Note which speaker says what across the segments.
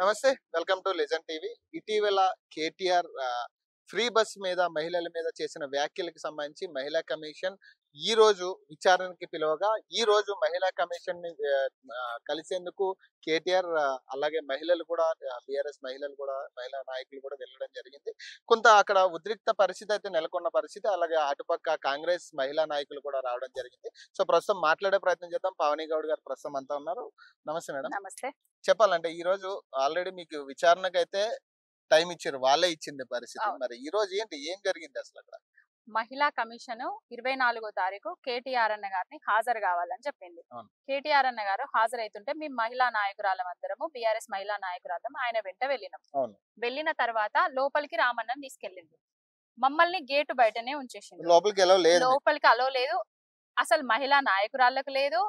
Speaker 1: నమస్తే. Welcome to legend TV. ఇటీవల KTR free bus మీద మహిళల మీద చేసిన వ్యాఖ్యలకు సంబంధించి మహిళా కమిషన్ ఈ రోజు విచారణకి పిలవగా, ఈ రోజు మహిళా కమిషన్ ని కలిసేందుకు కేటీఆర్ అలాగే మహిళలు కూడా బీఆర్ఎస్ మహిళలు కూడా మహిళా నాయకులు కూడా వెళ్ళడం జరిగింది. కొంత అక్కడ ఉద్రిక్త పరిస్థితి అయితే నెలకొన్న పరిస్థితి. అలాగే అటుపక్క కాంగ్రెస్ మహిళా నాయకులు కూడా రావడం జరిగింది. సో ప్రస్తుతం మాట్లాడే ప్రయత్నం చేద్దాం. పావని గౌడ్ గారు ప్రస్తుతం అంతా ఉన్నారు. నమస్తే మేడం.
Speaker 2: నమస్తే.
Speaker 1: చెప్పాలంటే ఈ రోజు ఆల్రెడీ మీకు విచారణకైతే టైం ఇచ్చారు, వాళ్ళే ఇచ్చింది పరిస్థితి. మరి ఈ రోజు ఏం జరిగింది అసలు అక్కడ?
Speaker 2: మహిళా కమిషన్ 24వ తారీఖు కేటీఆర్ అన్న గారిని హాజరు కావాలని చెప్పింది.
Speaker 1: అవును.
Speaker 2: కేటీఆర్ అన్న గారు హాజరైతుంటే మేము మహిళా నాయకురాలం అందరము బీఆర్ఎస్ మహిళా నాయకురాలం ఆయన వెంట వెళ్ళినాం.
Speaker 1: అవును.
Speaker 2: వెళ్ళిన తర్వాత లోపలికి రామన్నని తీసుకెళ్ళింది. మమ్మల్ని గేటు బయటనే ఉంచేసింది.
Speaker 1: లోపలికి
Speaker 2: లోపలికి అలో లేదు. అసలు మహిళా నాయకురాళ్ళకు లేదు,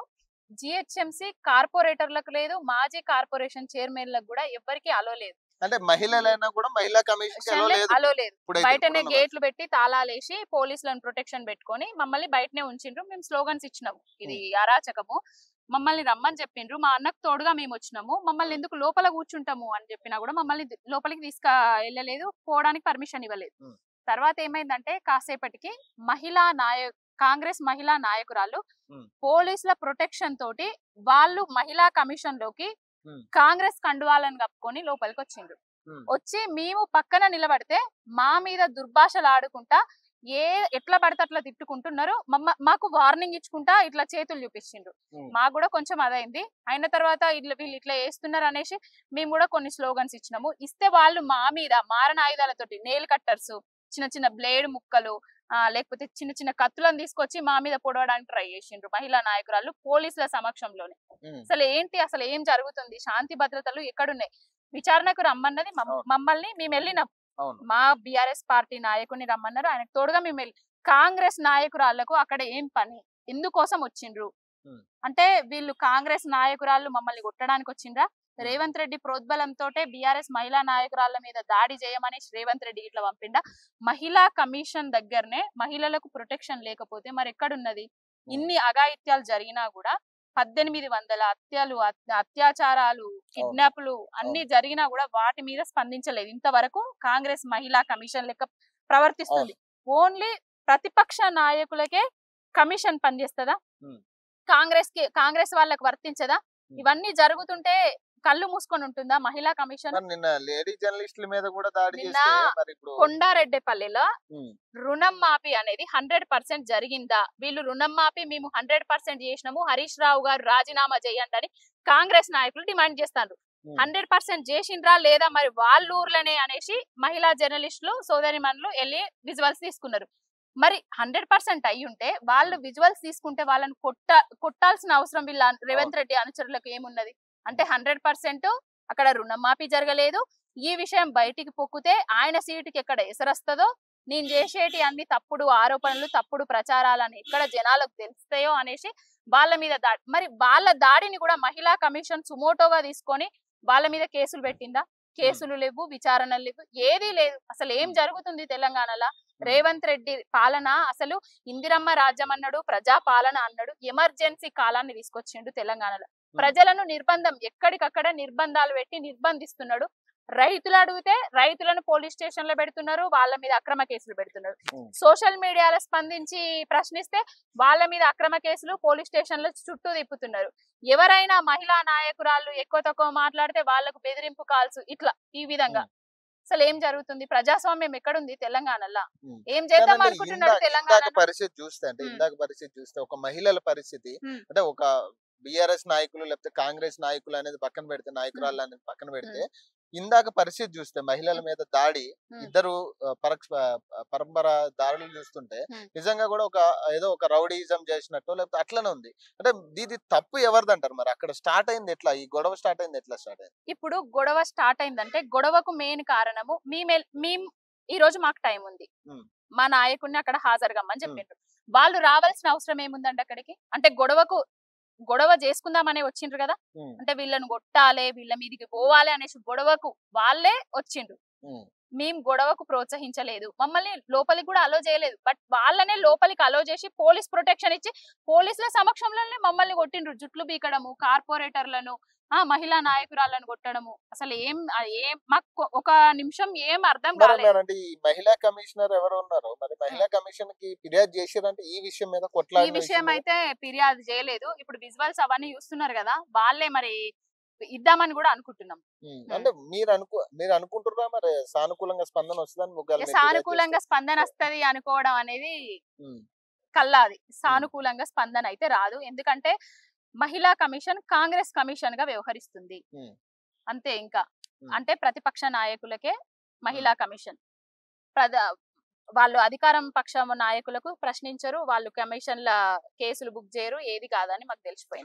Speaker 2: జిహెచ్ఎంసీ కార్పొరేటర్లకు లేదు, మాజీ కార్పొరేషన్ చైర్మన్లకు కూడా ఎవ్వరికి అలో లేదు.
Speaker 1: అంటే మహిళలైనా కూడా మహిళా కమిషన్
Speaker 2: అలో లేదు. బయటనే గేట్లు పెట్టి తాళాలేసి పోలీసులను ప్రొటెక్షన్ పెట్టుకొని మమ్మల్ని బయటనే ఉంచిండ్రు. మేము స్లోగన్స్ ఇచ్చినాము, ఇది అరాచకము, మమ్మల్ని రమ్మని చెప్పిండ్రు, మా అన్నకు తోడుగా మేము వచ్చినాము, మమ్మల్ని ఎందుకు లోపల కూర్చుంటాము అని చెప్పినా కూడా మమ్మల్ని లోపలికి వెళ్ళలేదు, పోవడానికి పర్మిషన్ ఇవ్వలేదు. తర్వాత ఏమైందంటే కాసేపటికి కాంగ్రెస్ మహిళా నాయకురాలు పోలీసుల ప్రొటెక్షన్ తోటి వాళ్ళు మహిళా కమిషన్ లోకి కాంగ్రెస్ కండువాలను కప్పుకొని లోపలికి వచ్చిండ్రు. వచ్చి మేము పక్కన నిలబడితే మా మీద దుర్భాషలు ఆడుకుంటా ఎట్లా పడితే అట్లా తిట్టుకుంటున్నారు, మాకు వార్నింగ్ ఇచ్చుకుంటా ఇట్లా చేతులు చూపించిండ్రు. మాకు కూడా కొంచెం అదైంది. అయిన తర్వాత వీళ్ళు ఇట్లా వేస్తున్నారు అనేసి మేము కూడా కొన్ని స్లోగన్స్ ఇచ్చినాము. ఇస్తే వాళ్ళు మా మీద మారణ ఆయుధాలతోటి నెయిల్ కట్టర్స్, చిన్న చిన్న బ్లేడ్ ముక్కలు, లేకపోతే చిన్న చిన్న కత్తులను తీసుకొచ్చి మా మీద పొడవడానికి ట్రై చేసిండ్రు మహిళా నాయకురాలు పోలీసుల సమక్షంలోనే. అసలు ఏం జరుగుతుంది, శాంతి భద్రతలు ఎక్కడున్నాయి, విచారణకు రమ్మన్నది మమ్మల్ని, మేము వెళ్ళినాం. మా బీఆర్ఎస్ పార్టీ నాయకుడిని రమ్మన్నారు, ఆయనకు తోడుగా మేము వెళ్ళి కాంగ్రెస్ నాయకురాళ్లకు అక్కడ ఏం పని, ఎందుకోసం వచ్చిండ్రు అంటే వీళ్ళు కాంగ్రెస్ నాయకురాళ్ళు మమ్మల్ని కొట్టడానికి వచ్చిండ్రా? రేవంత్ రెడ్డి ప్రోద్బలంతో బీఆర్ఎస్ మహిళా నాయకురాళ్ల మీద దాడి చేయమని రేవంత్ రెడ్డి ఇట్లా పంపిండా? మహిళా కమిషన్ దగ్గరనే మహిళలకు ప్రొటెక్షన్ లేకపోతే మరి ఎక్కడున్నది? ఇన్ని అఘాయిత్యాలు జరిగినా కూడా 1800 హత్యలు, అత్యాచారాలు, కిడ్నాప్లు అన్ని జరిగినా కూడా వాటి మీద స్పందించలేదు. ఇంతవరకు కాంగ్రెస్ మహిళా కమిషన్ లెక్క ప్రవర్తిస్తుంది. ఓన్లీ ప్రతిపక్ష నాయకులకే కమిషన్ పనిచేస్తుందా? కాంగ్రెస్ వాళ్ళకి వర్తించదా? ఇవన్నీ జరుగుతుంటే కళ్ళు మూసుకొని ఉంటుందా మహిళా కమిషన్?
Speaker 1: నిన్న లేడీ జర్నలిస్టుల మీద కూడా దాడి
Speaker 2: కొండారెడ్డిపల్లిలో రుణం మాఫీ అనేది 100% జరిగిందా? వీళ్ళు రుణం మాఫీ మేము 100% చేసినాము, హరీష్ రావు గారు రాజీనామా చేయండి అని కాంగ్రెస్ నాయకులు డిమాండ్ చేస్తారు. 100% చేసిండ్రా లేదా మరి వాళ్ళ ఊర్లనే అనేసి మహిళా జర్నలిస్టులు సోదరిమణులు వెళ్ళి విజువల్స్ తీసుకున్నారు. మరి 100% అయి ఉంటే వాళ్ళు విజువల్స్ తీసుకుంటే వాళ్ళని కొట్టాల్సిన అవసరం వీళ్ళ రేవంత్ రెడ్డి అనుచరులకు ఏమున్నది? అంటే 100% అక్కడ రుణమాఫీ జరగలేదు. ఈ విషయం బయటికి పొక్కితే ఆయన సీటుకి ఎక్కడ ఎసరస్తుందో, నేను చేసేటి అన్ని తప్పుడు ఆరోపణలు, తప్పుడు ప్రచారాలని ఎక్కడ జనాలకు తెలుస్తాయో అనేసి వాళ్ళ మీద దాడి. మరి వాళ్ళ దాడిని కూడా మహిళా కమిషన్ సుమోటోగా తీసుకొని వాళ్ళ మీద కేసులు పెట్టిందా? కేసులు లేవు, విచారణలు లేవు, ఏదీ లేదు. అసలు ఏం జరుగుతుంది తెలంగాణలో? రేవంత్ రెడ్డి పాలన అసలు ఇందిరమ్మ రాజ్యం అన్నాడు, ప్రజా పాలన అన్నాడు, ఎమర్జెన్సీ కాలాన్ని తీసుకొచ్చిండు తెలంగాణలో. ప్రజలను ఎక్కడికక్కడ నిర్బంధాలు పెట్టి నిర్బంధిస్తున్నాడు. రైతులు అడిగితే రైతులను పోలీస్ స్టేషన్ లో పెడుతున్నారు, వాళ్ళ మీద అక్రమ కేసులు పెడుతున్నారు. సోషల్ మీడియాలో స్పందించి ప్రశ్నిస్తే వాళ్ళ మీద అక్రమ కేసులు, పోలీస్ స్టేషన్ లో చుట్టూ తిప్పుతున్నారు. ఎవరైనా మహిళా నాయకురాళ్ళు ఎక్కువ తక్కువ మాట్లాడితే వాళ్ళకు బెదిరింపు కాల్స్, ఇట్లా ఈ విధంగా. అసలు ఏం జరుగుతుంది? ప్రజాస్వామ్యం ఎక్కడుంది తెలంగాణలో? ఏం చేద్దాం అనుకుంటున్నాడు తెలంగాణ?
Speaker 1: పరిస్థితి చూస్తే ఒక మహిళల పరిస్థితి అంటే ఒక బీఆర్ఎస్ నాయకులు లేకపోతే కాంగ్రెస్ నాయకులు అనేది పక్కన పెడితే, నాయకురాళ్ళు అనేది పక్కన పెడితే, ఇందాక పరిస్థితి చూస్తే మహిళల మీద దాడి, ఇద్దరు పరంపర దాడులు చూస్తుంటే నిజంగా కూడా ఏదో ఒక రౌడీజం చేసినట్టు లేకపోతే అట్లనే ఉంది. అంటే ఇది తప్పు ఎవరిదంటారు? మరి అక్కడ స్టార్ట్ అయింది ఎట్లా? ఈ గొడవ స్టార్ట్ అయింది ఎట్లా?
Speaker 2: ఇప్పుడు గొడవ స్టార్ట్ అయిందంటే గొడవకు మెయిన్ కారణము మేము ఈ రోజు మాకు టైం ఉంది, మా నాయకుడిని అక్కడ హాజరుగమ్మని చెప్పిండ్రు. వాళ్ళు రావాల్సిన అవసరం ఏముందండి అక్కడికి? అంటే గొడవ చేసుకుందామనే వచ్చిండ్రు కదా. అంటే వీళ్ళని కొట్టాలి, వీళ్ళ మీదికి పోవాలి అనేసి గొడవకు వాళ్ళే వచ్చిండ్రు. మేము గొడవకు ప్రోత్సహించలేదు, మమ్మల్ని లోపలికి కూడా అలో చేయలేదు. బట్ వాళ్ళనే లోపలికి అలో చేసి పోలీస్ ప్రొటెక్షన్ ఇచ్చి పోలీసుల సమక్షంలోనే మమ్మల్ని కొట్టిండ్రు. జుట్లు బీకడము, కార్పొరేటర్లను, మహిళా నాయకురాలను కొట్టడము. అసలు ఏం మాకు ఒక నిమిషం ఏం అర్థం కాలేదు.
Speaker 1: అంటే ఈ మహిళా కమిషనర్ ఎవరు ఉన్నారు, మరి మహిళా కమిషన్ కి ఫిర్యాదు చేశారంటే ఈ విషయం మీద
Speaker 2: ఈ
Speaker 1: కొట్లాడిన
Speaker 2: విషయం అయితే ఫిర్యాదు చేయలేదు. ఇప్పుడు విజువల్స్ అవన్నీ చూస్తున్నారు కదా, వాళ్ళే మరి ఇద్దామని కూడా అనుకుంటున్నాం.
Speaker 1: అంటే మీరు అనుకుంటున్నారా మరి సానుకూలంగా స్పందన వస్తుందని
Speaker 2: ఇక సానుకూలంగా స్పందన వస్తది అనుకోవడం అనేది కల్లాది. సానుకూలంగా స్పందన అయితే రాదు. ఎందుకంటే మహిళా కమిషన్ కాంగ్రెస్ కమిషన్ గా వ్యవహరిస్తుంది అంతే. ఇంకా అంటే ప్రతిపక్ష నాయకులకే మహిళా కమిషన్, వాళ్ళు అధికారం పక్ష నాయకులకు ప్రశ్నించరు, వాళ్ళు కమిషన్ల కేసులు బుక్ చేయరు, ఏది కాదని మాకు తెలిసిపోయింది.